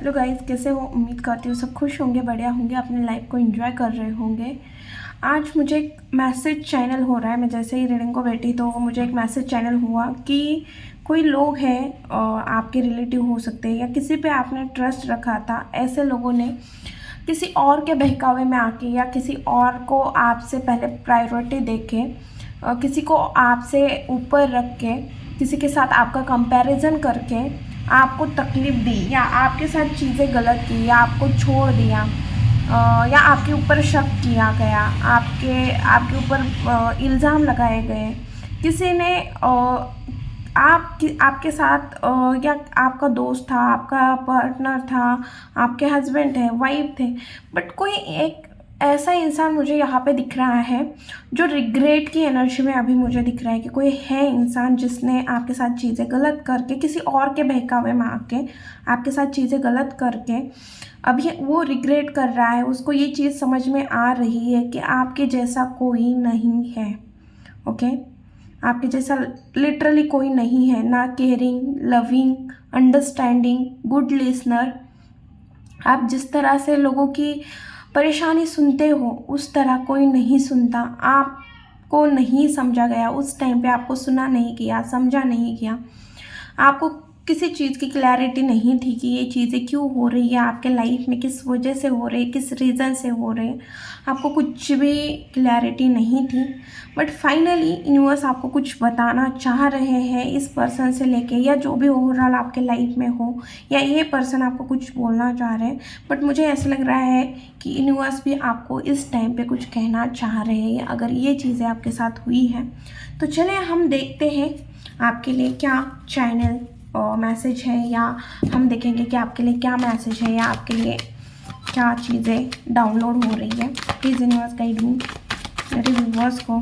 Hello guys, कैसे हो? उम्मीद करती हूँ सब खुश होंगे, बढ़िया होंगे, अपने लाइफ को एंजॉय कर रहे होंगे। आज मुझे एक मैसेज चैनल हो रहा है। मैं जैसे ही रीडिंग को बैठी तो मुझे एक मैसेज चैनल हुआ कि कोई लोग हैं, आपके रिलेटिव हो सकते हैं या किसी पे आपने ट्रस्ट रखा था, ऐसे लोगों ने किसी और के बहकावे में आके या किसी और को आपसे पहले प्रायोरिटी देके, किसी को आपसे ऊपर रख के, किसी के साथ आपका कंपैरिजन करके आपको तकलीफ़ दी या आपके साथ चीज़ें गलत की या आपको छोड़ दिया, या आपके ऊपर शक किया गया, आपके ऊपर इल्ज़ाम लगाए गए। किसी ने आपके साथ, या आपका दोस्त था, आपका पार्टनर था, आपके हस्बैंड थे, वाइफ थे, बट कोई एक ऐसा इंसान मुझे यहाँ पे दिख रहा है जो रिग्रेट की एनर्जी में अभी मुझे दिख रहा है कि कोई है इंसान जिसने आपके साथ चीज़ें गलत करके, किसी और के बहकावे में आके आपके साथ चीज़ें गलत करके अभी वो रिग्रेट कर रहा है। उसको ये चीज़ समझ में आ रही है कि आपके जैसा कोई नहीं है। ओके, आपके जैसा लिटरली कोई नहीं है। ना caring, loving, understanding, good listener. आप जिस तरह से लोगों की परेशानी सुनते हो उस तरह कोई नहीं सुनता। आपको नहीं समझा गया उस टाइम पे, आपको सुना नहीं गया, समझा नहीं गया। आपको किसी चीज़ की क्लैरिटी नहीं थी कि ये चीज़ें क्यों हो रही है आपके लाइफ में, किस वजह से हो रही है, किस रीज़न से हो रहे हैं। आपको कुछ भी क्लैरिटी नहीं थी, बट फाइनली यूनिवर्स आपको कुछ बताना चाह रहे हैं इस पर्सन से लेके, या जो भी ओवरऑल आपके लाइफ में हो, या ये पर्सन आपको कुछ बोलना चाह रहे हैं। बट मुझे ऐसा लग रहा है कि यूनिवर्स भी आपको इस टाइम पे कुछ कहना चाह रहे हैं अगर ये चीज़ें आपके साथ हुई हैं। तो चलिए हम देखते हैं आपके लिए क्या चैनल मैसेज है, या हम देखेंगे कि आपके लिए क्या मैसेज है या आपके लिए क्या चीज़ें डाउनलोड हो रही है। Please universe guide me. मेरे व्यूवर्स को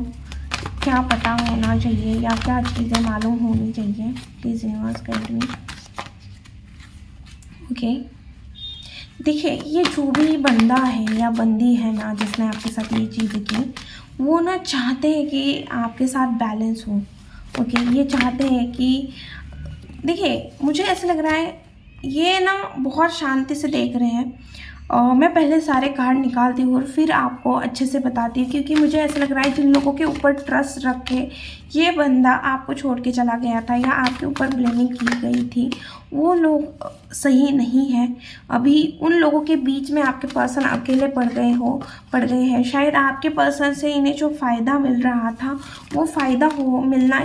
क्या पता होना चाहिए या क्या चीज़ें मालूम होनी चाहिए। Please universe guide me. Okay, देखिए, ये जो भी बंदा है या बंदी है ना जिसने आपके साथ ये चीज़ें की, वो ना चाहते हैं कि आपके साथ बैलेंस हो। ओके, ये चाहते हैं कि, देखिए, मुझे ऐसा लग रहा है ये ना बहुत शांति से देख रहे हैं। मैं पहले सारे कार्ड निकालती हूँ और फिर आपको अच्छे से बताती हूँ, क्योंकि मुझे ऐसा लग रहा है जिन लोगों के ऊपर ट्रस्ट रख के ये बंदा आपको छोड़ के चला गया था या आपके ऊपर ब्लेमिंग की गई थी, वो लोग सही नहीं है। अभी उन लोगों के बीच में आपके पर्सन अकेले पड़ गए हैं। शायद आपके पर्सन से इन्हें जो फ़ायदा मिल रहा था वो फ़ायदा मिलना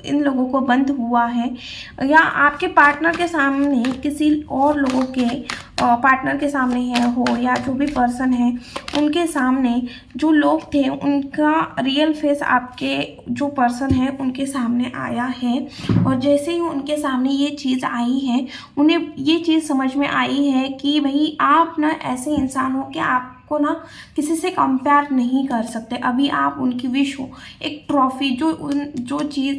इन लोगों को बंद हुआ है, या आपके पार्टनर के सामने किसी और लोगों के पार्टनर के सामने है हो, या जो भी पर्सन है उनके सामने जो लोग थे उनका रियल फेस आपके जो पर्सन है उनके सामने आया है। और जैसे ही उनके सामने ये चीज़ आई है, उन्हें ये चीज़ समझ में आई है कि भाई आप ना ऐसे इंसान हो कि आपको ना किसी से कंपेयर नहीं कर सकते। अभी आप उनकी विश हो, एक ट्रॉफी जो चीज़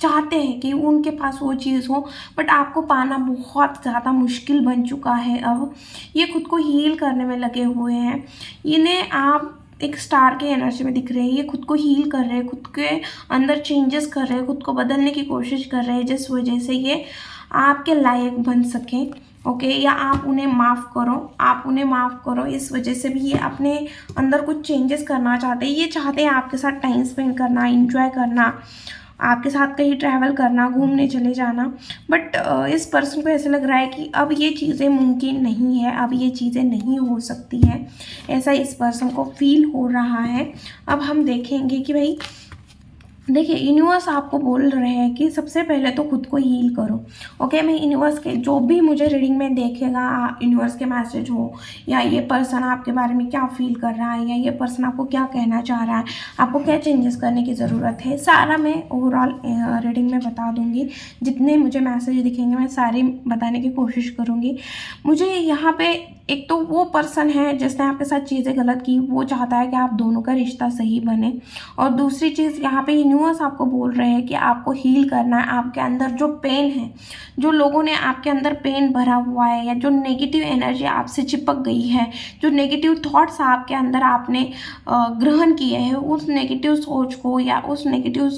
चाहते हैं कि उनके पास वो चीज़ हो, बट आपको पाना बहुत ज़्यादा मुश्किल बन चुका है। अब ये खुद को हील करने में लगे हुए हैं। इन्हें आप एक स्टार के एनर्जी में दिख रहे हैं। ये खुद को हील कर रहे हैं, खुद के अंदर चेंजेस कर रहे हैं, खुद को बदलने की कोशिश कर रहे हैं, जिस वजह से ये आपके लायक बन सकें। ओके, या आप उन्हें माफ़ करो। इस वजह से भी ये अपने अंदर कुछ चेंजेस करना चाहते हैं। ये चाहते हैं आपके साथ टाइम स्पेंड करना, एंजॉय करना, आपके साथ कहीं ट्रैवल करना, घूमने चले जाना। बट इस पर्सन को ऐसा लग रहा है कि अब ये चीज़ें मुमकिन नहीं है, अब ये चीज़ें नहीं हो सकती हैं, ऐसा इस पर्सन को फील हो रहा है। अब हम देखेंगे कि भाई, देखिए, यूनिवर्स आपको बोल रहे हैं कि सबसे पहले तो खुद को हील करो। ओके, मैं यूनिवर्स के जो भी मुझे रीडिंग में देखेगा, यूनिवर्स के मैसेज हो, या ये पर्सन आपके बारे में क्या फील कर रहा है, या ये पर्सन आपको क्या कहना चाह रहा है, आपको क्या चेंजेस करने की ज़रूरत है, सारा मैं ओवरऑल रीडिंग में बता दूंगी। जितने मुझे मैसेज दिखेंगे मैं सारे बताने की कोशिश करूँगी। मुझे यहाँ पे एक तो वो पर्सन है जिसने आपके साथ चीज़ें गलत की, वो चाहता है कि आप दोनों का रिश्ता सही बने। और दूसरी चीज़, यहाँ पे यूनिवर्स आपको बोल रहे हैं कि आपको हील करना है। आपके अंदर जो पेन है, जो लोगों ने आपके अंदर पेन भरा हुआ है, या जो नेगेटिव एनर्जी आपसे चिपक गई है, जो नेगेटिव थॉट्स आपके अंदर आपने ग्रहण किए हैं, उस नेगेटिव सोच को या उस नेगेटिव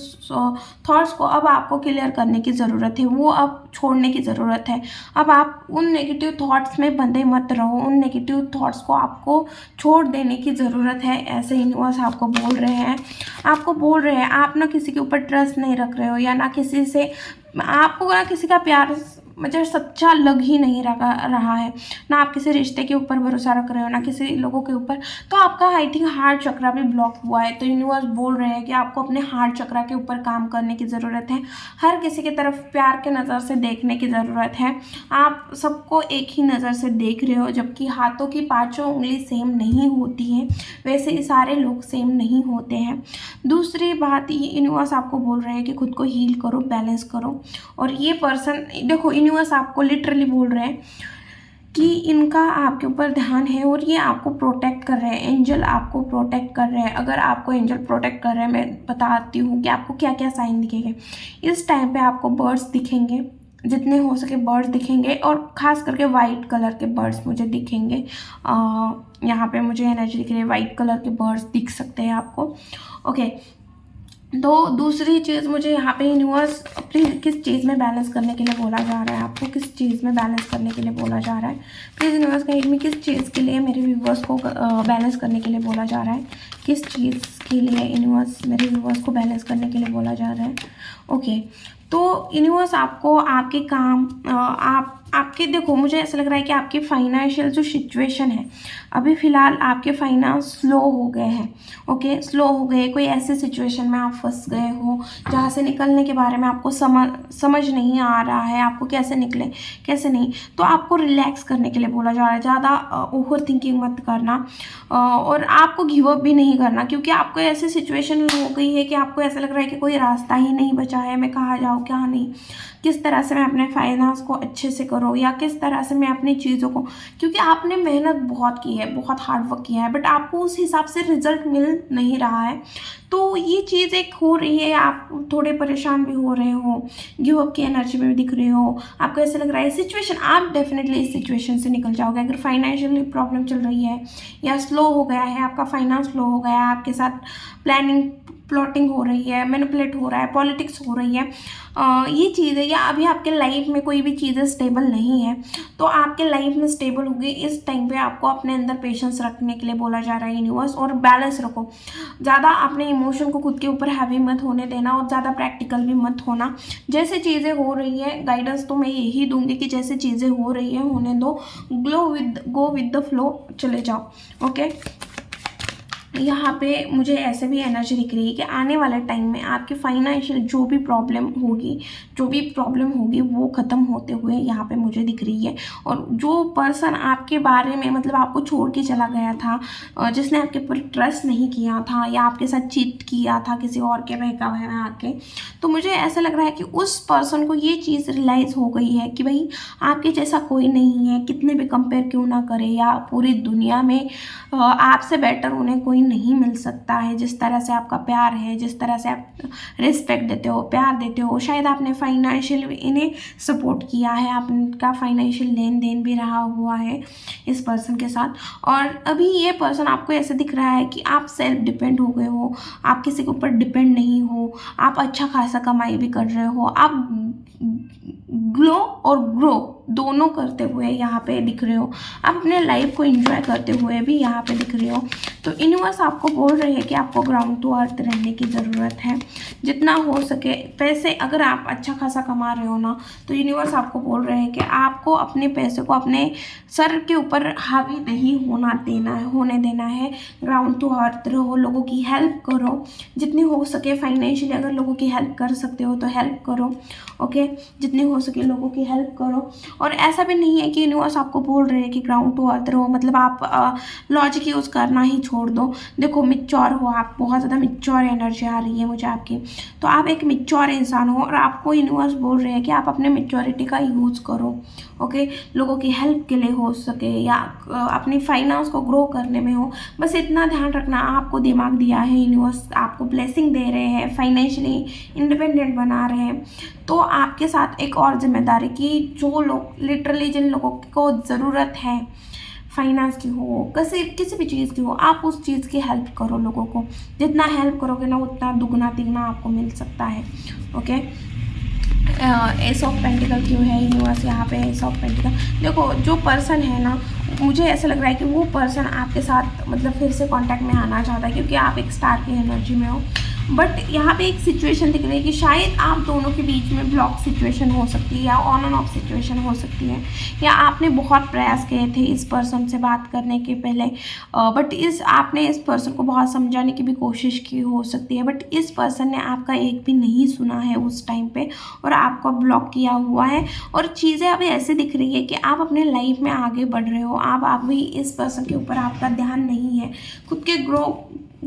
थॉट्स को अब आपको क्लियर करने की ज़रूरत है। वो अब छोड़ने की ज़रूरत है। अब आप उन नेगेटिव थॉट्स में बंधे मत रहो, उन नेगेटिव थॉट्स को आपको छोड़ देने की ज़रूरत है, ऐसे यूनिवर्स आपको बोल रहे हैं। आपको बोल रहे हैं आप ना किसी के ऊपर ट्रस्ट नहीं रख रहे हो, या ना किसी से आपको ना किसी का प्यार मतलब सच्चा लग ही नहीं रहा है, ना आप किसी रिश्ते के ऊपर भरोसा रख रहे हो, ना किसी लोगों के ऊपर। तो आपका आई थिंक हार्ट चक्रा भी ब्लॉक हुआ है। तो यूनिवर्स बोल रहे हैं कि आपको अपने हार्ट चक्रा के ऊपर काम करने की ज़रूरत है। हर किसी की तरफ प्यार के नज़र से देखने की ज़रूरत है। आप सबको एक ही नज़र से देख रहे हो, जबकि हाथों की पांचों उंगली सेम नहीं होती है, वैसे ही सारे लोग सेम नहीं होते हैं। दूसरी बात, ये यूनिवर्स आपको बोल रहे हैं कि खुद को हील करो, बैलेंस करो। और ये पर्सन देखो, यूनिवर्स आपको लिटरली बोल रहे हैं कि इनका आपके ऊपर ध्यान है और ये आपको प्रोटेक्ट कर रहे हैं। एंजल आपको प्रोटेक्ट कर रहे हैं। अगर आपको एंजल प्रोटेक्ट कर रहे हैं, मैं बताती हूँ कि आपको क्या क्या साइन दिखेंगे। इस टाइम पे आपको बर्ड्स दिखेंगे, जितने हो सके बर्ड्स दिखेंगे, और ख़ास करके वाइट कलर के बर्ड्स मुझे दिखेंगे। यहाँ पे मुझे एनर्जी दिख रही है, वाइट कलर के बर्ड्स दिख सकते हैं आपको। ओके, तो दूसरी चीज़ मुझे यहाँ पे यूनिवर्स प्लीज़ किस चीज़ में बैलेंस करने के लिए बोला जा रहा है, आपको किस चीज़ में बैलेंस करने के लिए बोला जा रहा है। प्लीज़ यूनिवर्स गाइड में किस चीज़ के लिए मेरे व्यूवर्स को बैलेंस करने के लिए बोला जा रहा है, किस चीज़ के लिए यूनिवर्स मेरे व्यूवर्स को बैलेंस करने के लिए बोला जा रहा है। ओके, तो यूनिवर्स आपको आपके काम आपके देखो, मुझे ऐसा लग रहा है कि आपकी फाइनेंशियल जो सिचुएशन है अभी फ़िलहाल आपके फाइनेंस स्लो हो गए हैं। ओके, स्लो हो गए, कोई ऐसे सिचुएशन में आप फंस गए हो जहाँ से निकलने के बारे में आपको समझ नहीं आ रहा है, आपको कैसे निकले कैसे नहीं। तो आपको रिलैक्स करने के लिए बोला जा रहा है। ज़्यादा ओवर थिंकिंग मत करना, और आपको गिव अप भी नहीं करना, क्योंकि आपको ऐसी सिचुएशन हो गई है कि आपको ऐसा लग रहा है कि कोई रास्ता ही नहीं बचा है, मैं कहाँ जाऊँ क्या नहीं, किस तरह से मैं अपने फाइनेंस को अच्छे से करूँ, या किस तरह से मैं अपनी चीज़ों को, क्योंकि आपने मेहनत बहुत की है, बहुत हार्ड वर्क किया है, बट आपको उस हिसाब से रिजल्ट मिल नहीं रहा है। तो ये चीज़ एक हो रही है, आप थोड़े परेशान भी हो रहे हो, गिव अप की एनर्जी में भी दिख रहे हो, आपको ऐसा लग रहा है सिचुएशन, आप डेफिनेटली इस सिचुएशन से निकल जाओगे। अगर फाइनेंशियली प्रॉब्लम चल रही है या स्लो हो गया है, आपका फाइनेंस स्लो हो गया है, आपके साथ प्लॉटिंग हो रही है, मैनिपुलेट हो रहा है, पॉलिटिक्स हो रही है, ये चीज़ है, या अभी आपके लाइफ में कोई भी चीज़ें स्टेबल नहीं है, तो आपके लाइफ में स्टेबल होगी। इस टाइम पे आपको अपने अंदर पेशेंस रखने के लिए बोला जा रहा है यूनिवर्स, और बैलेंस रखो। ज़्यादा अपने इमोशन को खुद के ऊपर हैवी मत होने देना, और ज़्यादा प्रैक्टिकल भी मत होना। जैसे चीज़ें हो रही है, गाइडेंस तो मैं यही दूंगी कि जैसे चीज़ें हो रही है होने दो, गो विद द फ्लो, चले जाओ। ओके, यहाँ पे मुझे ऐसे भी एनर्जी दिख रही है कि आने वाले टाइम में आपकी फाइनेंशियल जो भी प्रॉब्लम होगी वो ख़त्म होते हुए यहाँ पे मुझे दिख रही है। और जो पर्सन आपके बारे में मतलब आपको छोड़ के चला गया था, जिसने आपके ऊपर ट्रस्ट नहीं किया था या आपके साथ चीट किया था किसी और के बहकावे में आके, तो मुझे ऐसा लग रहा है कि उस पर्सन को ये चीज़ रियलाइज़ हो गई है कि भाई आपके जैसा कोई नहीं है, कितने भी कंपेयर क्यों ना करे, या पूरी दुनिया में आपसे बेटर उन्हें कोई नहीं मिल सकता है। जिस तरह से आपका प्यार है, जिस तरह से आप रिस्पेक्ट देते हो, प्यार देते हो, शायद आपने फाइनेंशियल इन्हें सपोर्ट किया है, आपका फाइनेंशियल लेन देन भी रहा हुआ है इस पर्सन के साथ। और अभी ये पर्सन आपको ऐसे दिख रहा है कि आप सेल्फ डिपेंड हो गए हो, आप किसी के ऊपर डिपेंड नहीं हो, आप अच्छा खासा कमाई भी कर रहे हो, आप ग्लो और ग्रो दोनों करते हुए यहाँ पे दिख रहे हो, आप अपने लाइफ को एंजॉय करते हुए भी यहाँ पे दिख रहे हो। तो यूनिवर्स आपको बोल रहे हैं कि आपको ग्राउंड टू अर्थ रहने की ज़रूरत है, जितना हो सके। पैसे अगर आप अच्छा खासा कमा रहे हो ना, तो यूनिवर्स आपको बोल रहे हैं कि आपको अपने पैसे को अपने सर के ऊपर हावी नहीं होने देना है। ग्राउंड टू अर्थ रहो, लोगों की हेल्प करो जितनी हो सके। फाइनेंशियली अगर लोगों की हेल्प कर सकते हो तो हेल्प करो। ओके, जितनी हो सके लोगों की हेल्प करो। और ऐसा भी नहीं है कि यूनिवर्स आपको बोल रहे हैं कि ग्राउंड टू अर्थ रहो, मतलब आप लॉजिक यूज़ करना ही छोड़ दो। देखो, मिच्योर हो आप, बहुत ज़्यादा मिच्योर एनर्जी आ रही है मुझे आपकी। तो आप एक मिच्योर इंसान हो, और आपको यूनिवर्स बोल रहे हैं कि आप अपने मिच्योरिटी का यूज़ करो। ओके, लोगों की हेल्प के लिए हो सके, या अपनी फाइनेंस को ग्रो करने में हो। बस इतना ध्यान रखना, आपको दिमाग दिया है यूनिवर्स, आपको ब्लेसिंग दे रहे हैं, फाइनेंशियली इंडिपेंडेंट बना रहे हैं। तो आपके साथ एक और जिम्मेदारी कि जो लोग लिटरली जिन लोगों को ज़रूरत है फाइनेंस की हो, किसी भी चीज़ की हो, आप उस चीज़ की हेल्प करो। लोगों को जितना हेल्प करोगे ना, उतना दुगना तिगना आपको मिल सकता है। ओके, एस ऑफ पेंटिकल क्यों है यूनिवर्स यहाँ पे एस ऑफ पेंटिकल। देखो जो पर्सन है ना, मुझे ऐसा लग रहा है कि वो पर्सन आपके साथ मतलब फिर से कांटेक्ट में आना चाहता है, क्योंकि आप एक स्टार की एनर्जी में हो। बट यहाँ पे एक सिचुएशन दिख रही है कि शायद आप दोनों के बीच में ब्लॉक सिचुएशन हो सकती है या ऑन एंड ऑफ सिचुएशन हो सकती है, या आपने बहुत प्रयास किए थे इस पर्सन से बात करने के पहले, बट आपने इस पर्सन को बहुत समझाने की भी कोशिश की हो सकती है, बट इस पर्सन ने आपका एक भी नहीं सुना है उस टाइम पे और आपको ब्लॉक किया हुआ है। और चीज़ें अभी ऐसे दिख रही है कि आप अपने लाइफ में आगे बढ़ रहे हो, आप अभी इस पर्सन के ऊपर आपका ध्यान नहीं है, खुद के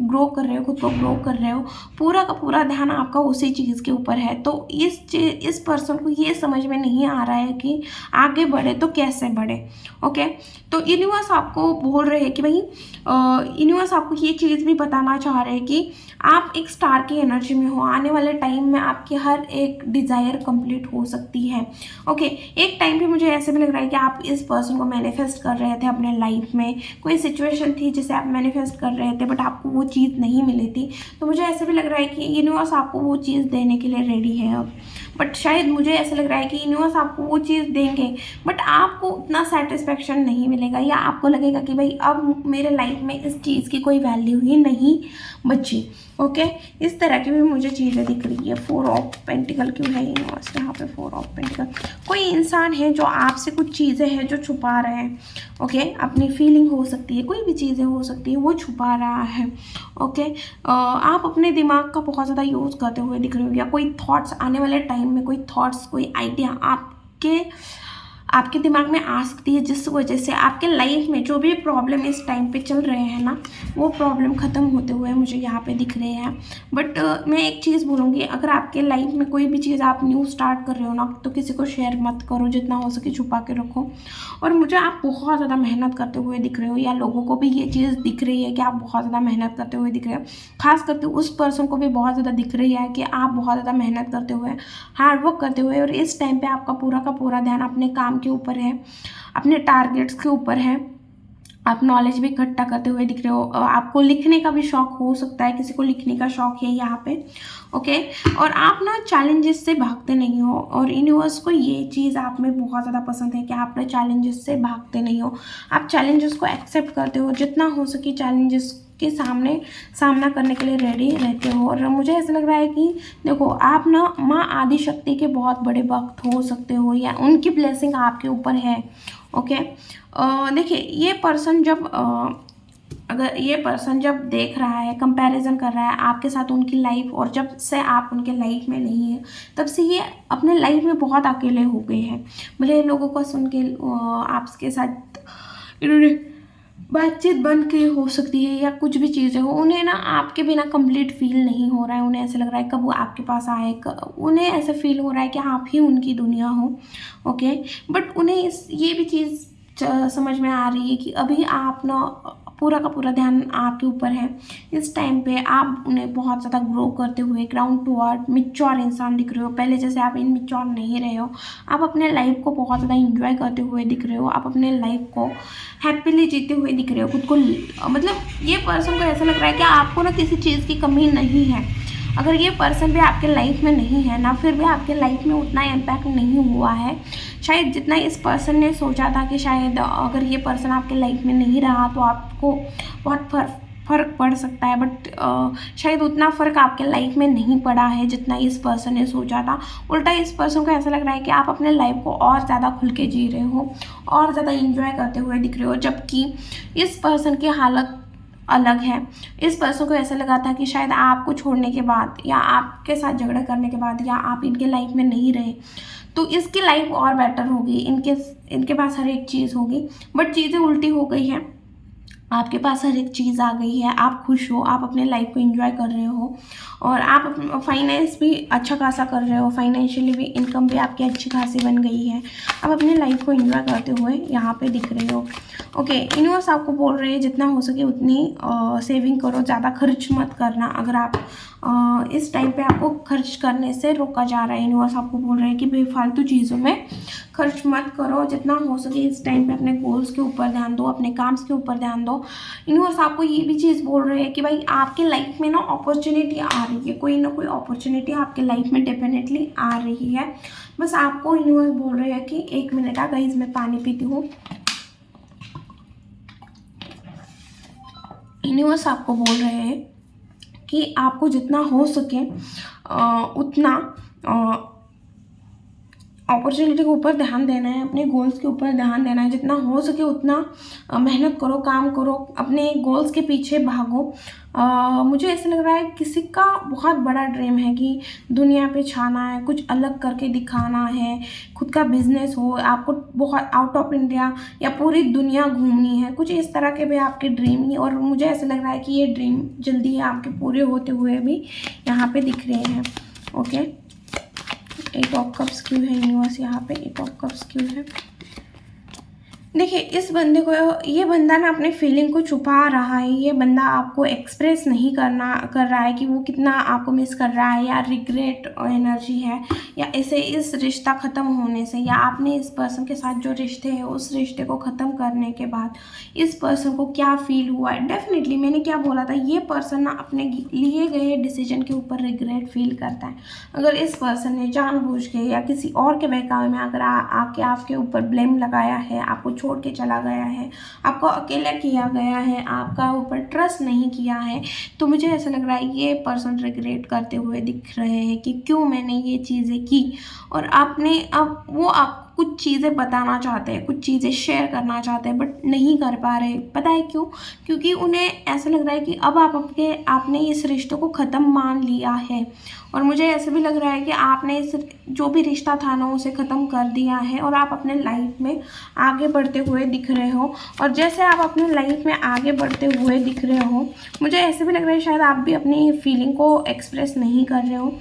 ग्रो कर रहे हो, खुद को ग्रो कर रहे हो, पूरा का पूरा ध्यान आपका उसी चीज़ के ऊपर है। तो इस पर्सन को ये समझ में नहीं आ रहा है कि आगे बढ़े तो कैसे बढ़े। ओके, तो यूनिवर्स आपको बोल रहे हैं कि भाई, यूनिवर्स आपको ये चीज़ भी बताना चाह रहे हैं कि आप एक स्टार की एनर्जी में हो, आने वाले टाइम में आपकी हर एक डिज़ायर कंप्लीट हो सकती है। ओके, एक टाइम पे मुझे ऐसे भी लग रहा है कि आप इस पर्सन को मैनिफेस्ट कर रहे थे अपने लाइफ में, कोई सिचुएशन थी जिसे आप मैनिफेस्ट कर रहे थे बट आपको वो चीज़ नहीं मिली थी। तो मुझे ऐसे भी लग रहा है कि यूनिवर्स आपको वो चीज़ देने के लिए रेडी है अब। बट शायद मुझे ऐसा लग रहा है कि यूनिवर्स आपको वो चीज़ देंगे बट आपको उतना सेटिस्फेक्शन नहीं मिलेगा, या आपको लगेगा कि भाई अब मेरे लाइफ में इस चीज़ की कोई वैल्यू ही नहीं बची। ओके, इस तरह की भी मुझे चीज़ें दिख रही है। 4 ऑफ पेंटिकल क्यों है यूनिवर्स यहाँ पे? 4 ऑफ पेंटिकल, कोई इंसान है जो आपसे कुछ चीज़ें हैं जो छुपा रहे हैं। ओके, अपनी फीलिंग हो सकती है, कोई भी चीज़ें हो सकती है, वो छुपा रहा है। ओके, आप अपने दिमाग का बहुत ज़्यादा यूज़ करते हुए दिख रहे हो, या कोई थॉट्स आने वाले टाइम में, कोई थॉट्स, कोई आइडिया आपके दिमाग में आ सकती है, जिस वजह से आपके लाइफ में जो भी प्रॉब्लम इस टाइम पे चल रहे हैं ना, वो प्रॉब्लम ख़त्म होते हुए मुझे यहाँ पे दिख रहे हैं। बट मैं एक चीज़ बोलूँगी, अगर आपके लाइफ में कोई भी चीज़ आप न्यू स्टार्ट कर रहे हो ना, तो किसी को शेयर मत करो, जितना हो सके छुपा के रखो। और मुझे आप बहुत ज़्यादा मेहनत करते हुए दिख रहे हो, या लोगों को भी ये चीज़ दिख रही है कि आप बहुत ज़्यादा मेहनत करते हुए दिख रहे हो। खास करके उस पर्सन को भी बहुत ज़्यादा दिख रही है कि आप बहुत ज़्यादा मेहनत करते हुए, हार्डवर्क करते हुए, और इस टाइम पे आपका पूरा का पूरा ध्यान अपने काम के ऊपर है, अपने टारगेट्स के ऊपर है। आप नॉलेज भी इकट्ठा करते हुए दिख रहे हो। आपको लिखने का भी शौक हो सकता है, किसी को लिखने का शौक है यहाँ पे। ओके, और आप ना चैलेंजेस से भागते नहीं हो, और यूनिवर्स को ये चीज़ आप में बहुत ज़्यादा पसंद है कि आप ना चैलेंजेस से भागते नहीं हो, आप चैलेंजेस को एक्सेप्ट करते हो, जितना हो सके चैलेंजेस के सामना करने के लिए रेडी रहते हो। और मुझे ऐसा लग रहा है कि देखो, आप ना माँ आदि शक्ति के बहुत बड़े भक्त हो सकते हो, या उनकी ब्लेसिंग आपके ऊपर है। ओके, देखिए ये पर्सन अगर ये पर्सन जब देख रहा है, कंपैरिजन कर रहा है आपके साथ उनकी लाइफ, और जब से आप उनके लाइफ में नहीं है तब से ये अपने लाइफ में बहुत अकेले हो गए हैं। भले लोगों को सुन के आपके साथ इन्होंने बातचीत बंद की हो सकती है, या कुछ भी चीज़ें हो, उन्हें ना आपके बिना कंप्लीट फील नहीं हो रहा है। उन्हें ऐसा लग रहा है कब वो आपके पास आए, उन्हें ऐसा फील हो रहा है कि आप ही उनकी दुनिया हो। ओके, बट उन्हें ये भी चीज़ समझ में आ रही है कि अभी आप ना पूरा का पूरा ध्यान आपके ऊपर है। इस टाइम पे आप उन्हें बहुत ज़्यादा ग्रो करते हुए ग्राउंड टू अर्थ मैच्योर इंसान दिख रहे हो। पहले जैसे आप इनमेच्योर नहीं रहे हो, आप अपने लाइफ को बहुत ज़्यादा इंजॉय करते हुए दिख रहे हो, आप अपने लाइफ को हैप्पीली जीते हुए दिख रहे हो खुद को। मतलब ये पर्सन को ऐसा लग रहा है कि आपको ना किसी चीज़ की कमी नहीं है। अगर ये पर्सन भी आपके लाइफ में नहीं है ना, फिर भी आपके लाइफ में उतना इम्पैक्ट नहीं हुआ है शायद जितना इस पर्सन ने सोचा था कि शायद अगर ये पर्सन आपके लाइफ में नहीं रहा तो आपको बहुत फ़र्क पड़ सकता है। बट शायद उतना फ़र्क आपके लाइफ में नहीं पड़ा है जितना इस पर्सन ने सोचा था। उल्टा इस पर्सन को ऐसा लग रहा है कि आप अपने लाइफ को और ज़्यादा खुल के जी रहे हो, और ज़्यादा इंजॉय करते हुए दिख रहे हो, जबकि इस पर्सन की हालत अलग है। इस पर्सन को ऐसा लगा था कि शायद आपको छोड़ने के बाद, या आपके साथ झगड़ा करने के बाद, या आप इनके लाइफ में नहीं रहे तो इसकी लाइफ और बेटर होगी, इनके पास हर एक चीज़ होगी। बट चीज़ें उल्टी हो गई हैं, आपके पास हर एक चीज़ आ गई है, आप खुश हो, आप अपने लाइफ को एंजॉय कर रहे हो, और आप फाइनेंस भी अच्छा खासा कर रहे हो, फाइनेंशियली भी इनकम भी आपकी अच्छी खासी बन गई है। आप अपने लाइफ को एंजॉय करते हुए यहाँ पे दिख रहे हो। ओके, यूनिवर्स आपको बोल रहे हैं जितना हो सके उतनी सेविंग करो, ज़्यादा खर्च मत करना। अगर आप इस टाइम पे आपको खर्च करने से रोका जा रहा है। यूनिवर्स आपको बोल रहे हैं कि बेफालतू चीज़ों में खर्च मत करो, जितना हो सके इस टाइम पे अपने गोल्स के ऊपर ध्यान दो, अपने काम्स के ऊपर ध्यान दो। यूनिवर्स आपको ये भी चीज़ बोल रहे हैं कि भाई आपके लाइफ में ना अपॉर्चुनिटी आ रही है, कोई ना कोई अपॉर्चुनिटी आपके लाइफ में डेफिनेटली आ रही है। बस आपको यूनिवर्स बोल रहे हैं कि 1 मिनट गाइस, मैं पानी पीती हूँ। यूनिवर्स आपको बोल रहे हैं कि आपको जितना हो सके उतना अपॉर्चुनिटी के ऊपर ध्यान देना है, अपने गोल्स के ऊपर ध्यान देना है। जितना हो सके उतना मेहनत करो, काम करो, अपने गोल्स के पीछे भागो। मुझे ऐसा लग रहा है किसी का बहुत बड़ा ड्रीम है कि दुनिया पे छाना है, कुछ अलग करके दिखाना है, खुद का बिजनेस हो, आपको बहुत आउट ऑफ इंडिया या पूरी दुनिया घूमनी है, कुछ इस तरह के भी आपके ड्रीम ही। और मुझे ऐसा लग रहा है कि ये ड्रीम जल्दी आपके पूरे होते हुए भी यहाँ पे दिख रहे हैं। ओके, 8 ऑफ कप्स क्यों है यूनिवर्स यहाँ पे? 8 ऑफ कप्स क्यों है? देखिए, इस बंदे को, ये बंदा ना अपने फीलिंग को छुपा रहा है। ये बंदा आपको एक्सप्रेस नहीं कर रहा है कि वो कितना आपको मिस कर रहा है, या रिग्रेट एनर्जी है, या ऐसे इस रिश्ता ख़त्म होने से, या आपने इस पर्सन के साथ जो रिश्ते हैं उस रिश्ते को ख़त्म करने के बाद इस पर्सन को क्या फील हुआ है। डेफिनेटली मैंने क्या बोला था, ये पर्सन ना अपने लिए गए डिसीजन के ऊपर रिग्रेट फील करता है। अगर इस पर्सन ने जानबूझ के या किसी और के बहकावे में अगर आके आपके ऊपर ब्लेम लगाया है, आपको छोड़ के चला गया है, आपको अकेला किया गया है, आपका ऊपर ट्रस्ट नहीं किया है, तो मुझे ऐसा लग रहा है ये पर्सन रिग्रेट करते हुए दिख रहे हैं कि क्यों मैंने ये चीज़ें की। और आपने अब वो आप कुछ चीज़ें बताना चाहते हैं, कुछ चीज़ें शेयर करना चाहते हैं, बट नहीं कर पा रहे। पता है क्यों? क्योंकि उन्हें ऐसा लग रहा है कि अब आपने इस रिश्ते को ख़त्म मान लिया है। और मुझे ऐसे भी लग रहा है कि आपने इस जो भी रिश्ता था ना उसे ख़त्म कर दिया है, और आप अपने लाइफ में आगे बढ़ते हुए दिख रहे हो। और जैसे आप अपने लाइफ में आगे बढ़ते हुए दिख रहे हो, मुझे ऐसे भी लग रहा है शायद आप भी अपनी फीलिंग को एक्सप्रेस नहीं कर रहे हो।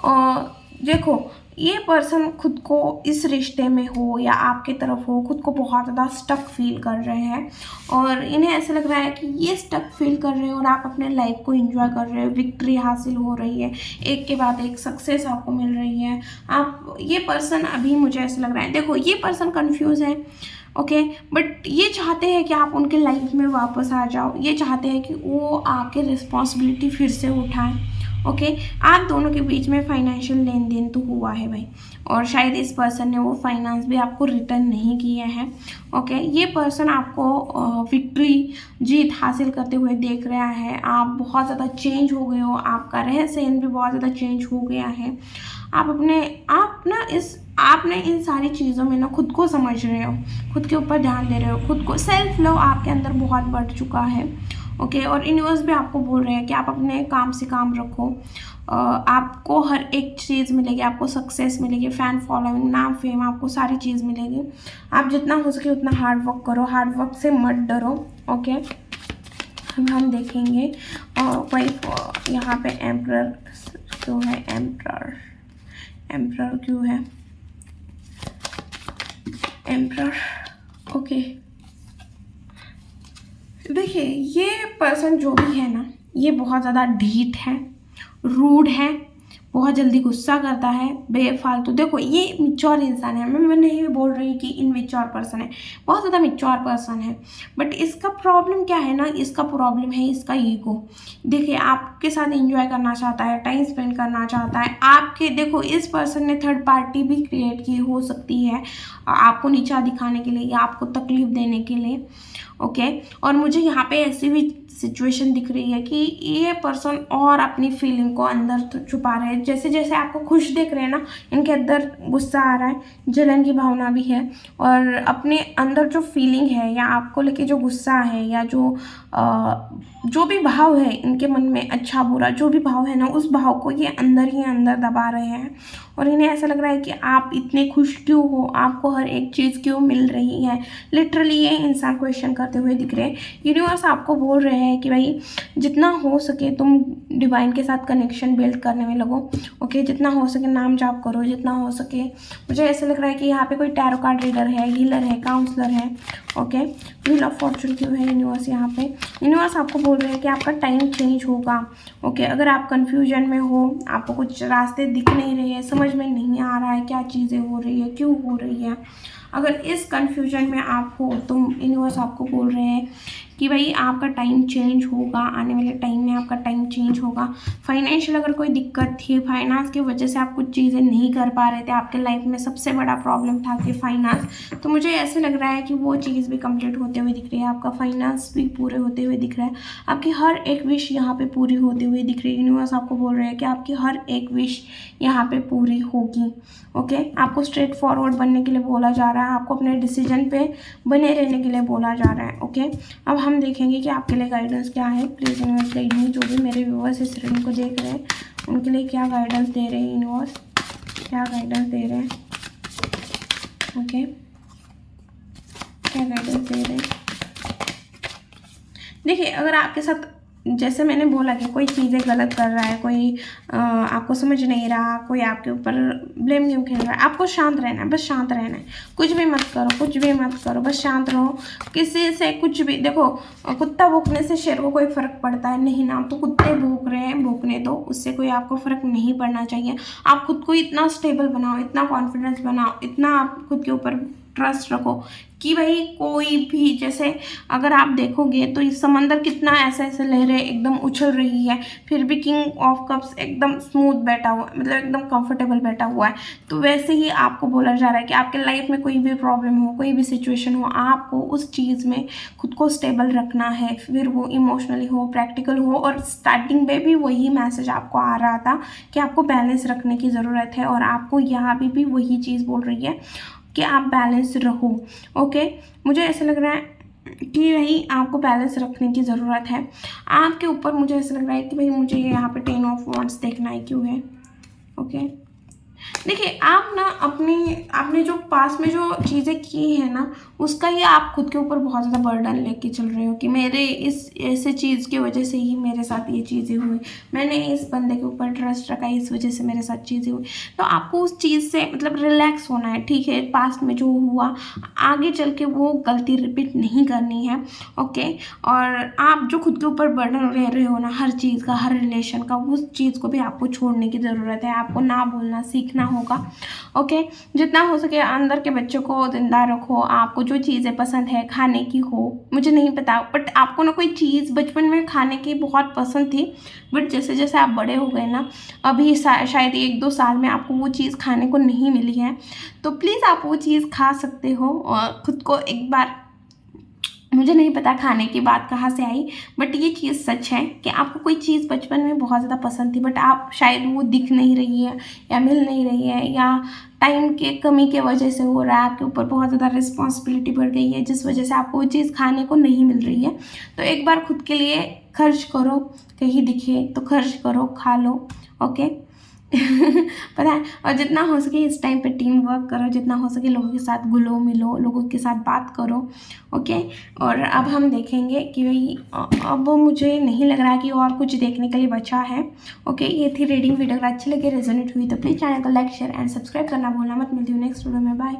और देखो, ये पर्सन खुद को इस रिश्ते में हो या आपके तरफ हो, खुद को बहुत ज़्यादा स्टक फील कर रहे हैं। और इन्हें ऐसा लग रहा है कि ये स्टक फील कर रहे हैं और आप अपने लाइफ को एंजॉय कर रहे हो, विक्ट्री हासिल हो रही है, एक के बाद एक सक्सेस आपको मिल रही है। ये पर्सन अभी मुझे ऐसा लग रहा है, देखो ये पर्सन कंफ्यूज है, ओके, बट ये चाहते हैं कि आप उनके लाइफ में वापस आ जाओ। ये चाहते हैं कि वो आके रिस्पॉन्सिबिलिटी फिर से उठाएं। ओके, आप दोनों के बीच में फाइनेंशियल लेन देन तो हुआ है भाई, और शायद इस पर्सन ने वो फाइनेंस भी आपको रिटर्न नहीं किया है। ओके, ये पर्सन आपको विक्ट्री, जीत हासिल करते हुए देख रहा है। आप बहुत ज़्यादा चेंज हो गए हो, आपका रहन सहन भी बहुत ज़्यादा चेंज हो गया है। आपने इन सारी चीज़ों में ना खुद को समझ रहे हो, खुद के ऊपर ध्यान दे रहे हो, खुद को सेल्फ लव आपके अंदर बहुत बढ़ चुका है। ओके, और यूनिवर्स भी आपको बोल रहे हैं कि आप अपने काम से काम रखो। आपको हर एक चीज़ मिलेगी, आपको सक्सेस मिलेगी, फैन फॉलोइंग, नाम, फेम, आपको सारी चीज़ मिलेगी। आप जितना हो सके उतना हार्ड वर्क करो, हार्ड वर्क से मत डरो। ओके, हम देखेंगे। और वही यहाँ पे एम्परर क्यों है? एम्परर क्यों है? एम्परर, ओके, देखिए ये पर्सन जो भी है ना, ये बहुत ज़्यादा ढीठ है, रूड है, बहुत जल्दी गुस्सा करता है, बेफालतू। देखो ये मिच्योर इंसान है, मैं नहीं बोल रही कि इनमिच्योर पर्सन है, बहुत ज़्यादा मिच्योर पर्सन है। बट इसका प्रॉब्लम क्या है ना, इसका प्रॉब्लम है इसका ईगो। देखिए आपके साथ एंजॉय करना चाहता है, टाइम स्पेंड करना चाहता है आपके। देखो इस पर्सन ने थर्ड पार्टी भी क्रिएट की हो सकती है आपको नीचा दिखाने के लिए या आपको तकलीफ देने के लिए। ओके, और मुझे यहाँ पे ऐसी भी सिचुएशन दिख रही है कि ये पर्सन और अपनी फीलिंग को अंदर छुपा रहे हैं। जैसे जैसे आपको खुश देख रहे हैं ना, इनके अंदर गुस्सा आ रहा है, जलन की भावना भी है, और अपने अंदर जो फीलिंग है या आपको लेके जो गुस्सा है या जो भी भाव है इनके मन में, अच्छा बुरा जो भी भाव है ना, उस भाव को ये अंदर ही अंदर दबा रहे हैं। और इन्हें ऐसा लग रहा है कि आप इतने खुश क्यों हो, आपको हर एक चीज़ क्यों मिल रही है। लिटरली ये इंसान क्वेश्चन करते हुए दिख रहे हैं। यूनिवर्स आपको बोल रहे हैं कि भाई जितना हो सके तुम डिवाइन के साथ कनेक्शन बिल्ड करने में लगो। ओके, जितना हो सके नाम जाप करो, जितना हो सके। मुझे ऐसा लग रहा है कि यहाँ पे कोई टैरो कार्ड रीडर है, हीलर है, काउंसलर है। ओके, व्हील ऑफ फॉर्चून क्यों है यूनिवर्स यहाँ पे? यूनिवर्स आपको बोल रहे हैं कि आपका टाइम चेंज होगा। ओके, अगर आप कन्फ्यूजन में हो, आपको कुछ रास्ते दिख नहीं रहे हैं, समझ में नहीं आ रहा है क्या चीज़ें हो रही है, क्यों हो रही है, अगर इस कन्फ्यूजन में आप हो तो यूनिवर्स आपको बोल रहे हैं कि भाई आपका टाइम चेंज होगा, आने वाले टाइम में आपका टाइम चेंज होगा। फाइनेंशियल अगर कोई दिक्कत थी, फाइनेंस की वजह से आप कुछ चीज़ें नहीं कर पा रहे थे, आपके लाइफ में सबसे बड़ा प्रॉब्लम था कि फाइनेंस, तो मुझे ऐसे लग रहा है कि वो चीज़ भी कंप्लीट होते हुए दिख रही है, आपका फाइनेंस भी पूरे होते हुए दिख रहा है, आपकी हर एक विश यहाँ पे पूरी होती हुई दिख रही है। यूनिवर्स आपको बोल रहे हैं कि आपकी हर एक विश यहाँ पे पूरी होगी। ओके, आपको स्ट्रेट फॉरवर्ड बनने के लिए बोला जा रहा है, आपको अपने डिसीजन पे बने रहने के लिए बोला जा रहा है। ओके, अब हम देखेंगे कि आपके लिए गाइडेंस क्या है। प्लीज़ यूनिवर्स गाइड मी, जो भी मेरे व्यूअर्स इस रीडिंग को देख रहे हैं उनके लिए क्या गाइडेंस दे रहे हैं यूनिवर्स, क्या गाइडेंस दे रहे हैं। ओके, क्या गाइडेंस दे रहे हैं। देखिए, अगर आपके साथ जैसे मैंने बोला कि कोई चीज़ें गलत कर रहा है, कोई आपको समझ नहीं रहा, कोई आपके ऊपर ब्लेम गेम खेल रहा है, आपको शांत रहना है, बस शांत रहना है, कुछ भी मत करो, कुछ भी मत करो, बस शांत रहो। किसी से कुछ भी, देखो कुत्ता भौंकने से शेर को कोई फ़र्क पड़ता है नहीं ना, तो कुत्ते भौंक रहे हैं, भौंकने दो, उससे कोई आपको फ़र्क नहीं पड़ना चाहिए। आप खुद को इतना स्टेबल बनाओ, इतना कॉन्फिडेंस बनाओ, इतना आप खुद के ऊपर ट्रस्ट रखो कि भाई कोई भी, जैसे अगर आप देखोगे तो इस समंदर कितना ऐसे ऐसे लहरें एकदम उछल रही है, फिर भी किंग ऑफ कप्स एकदम स्मूथ बैठा हुआ, मतलब एकदम कंफर्टेबल बैठा हुआ है। तो वैसे ही आपको बोला जा रहा है कि आपके लाइफ में कोई भी प्रॉब्लम हो, कोई भी सिचुएशन हो, आपको उस चीज़ में खुद को स्टेबल रखना है, फिर वो इमोशनली हो, प्रैक्टिकल हो। और स्टार्टिंग में भी वही मैसेज आपको आ रहा था कि आपको बैलेंस रखने की ज़रूरत है, और आपको यहाँ भी वही चीज़ बोल रही है कि आप बैलेंस रहो। ओके, मुझे ऐसा लग रहा है कि भाई आपको बैलेंस रखने की ज़रूरत है आपके ऊपर। मुझे ऐसा लग रहा है कि भाई मुझे यहाँ पे 10 ऑफ वांड्स देखना है, क्यों है। ओके, देखिए, आप ना आपने जो पास में जो चीज़ें की है ना, उसका ही आप खुद के ऊपर बहुत ज़्यादा बर्डन लेके चल रहे हो कि मेरे इस ऐसे चीज़ की वजह से ही मेरे साथ ये चीज़ें हुई, मैंने इस बंदे के ऊपर ट्रस्ट रखा, इस वजह से मेरे साथ चीज़ें हुई। तो आपको उस चीज़ से मतलब रिलैक्स होना है, ठीक है। पास्ट में जो हुआ, आगे चल के वो गलती रिपीट नहीं करनी है। ओके, और आप जो खुद के ऊपर बर्डन ले रहे हो ना, हर चीज़ का, हर रिलेशन का, उस चीज़ को भी आपको छोड़ने की ज़रूरत है। आपको ना बोलना सीखना होगा। ओके, जितना हो सके अंदर के बच्चों को जिंदा रखो। आपको जो चीज़ें पसंद है खाने की हो, मुझे नहीं पता, बट आपको ना कोई चीज़ बचपन में खाने की बहुत पसंद थी, बट जैसे जैसे आप बड़े हो गए ना, अभी शायद 1-2 साल में आपको वो चीज़ खाने को नहीं मिली है, तो प्लीज़ आप वो चीज़ खा सकते हो। और खुद को एक बार, मुझे नहीं पता खाने की बात कहाँ से आई, बट ये चीज़ सच है कि आपको कोई चीज़ बचपन में बहुत ज़्यादा पसंद थी, बट आप शायद वो दिख नहीं रही है या मिल नहीं रही है, या टाइम के कमी के वजह से हो रहा है, आपके ऊपर बहुत ज़्यादा रिस्पॉन्सिबिलिटी बढ़ गई है, जिस वजह से आपको वो चीज़ खाने को नहीं मिल रही है। तो एक बार खुद के लिए खर्च करो, कहीं दिखे तो खर्च करो, खा लो। ओके पता है, और जितना हो सके इस टाइम पे टीम वर्क करो, जितना हो सके लोगों के साथ घुलो मिलो, लोगों के साथ बात करो। ओके, और अब हम देखेंगे कि भाई अब मुझे नहीं लग रहा कि और कुछ देखने के लिए बचा है। ओके, ये थी रीडिंग। वीडियो अगर अच्छी लगे, रेजोनेट हुई तो प्लीज़ चैनल को लाइक, शेयर एंड सब्सक्राइब करना भूलना मत। मिलती हूँ नेक्स्ट वीडियो में, बाय।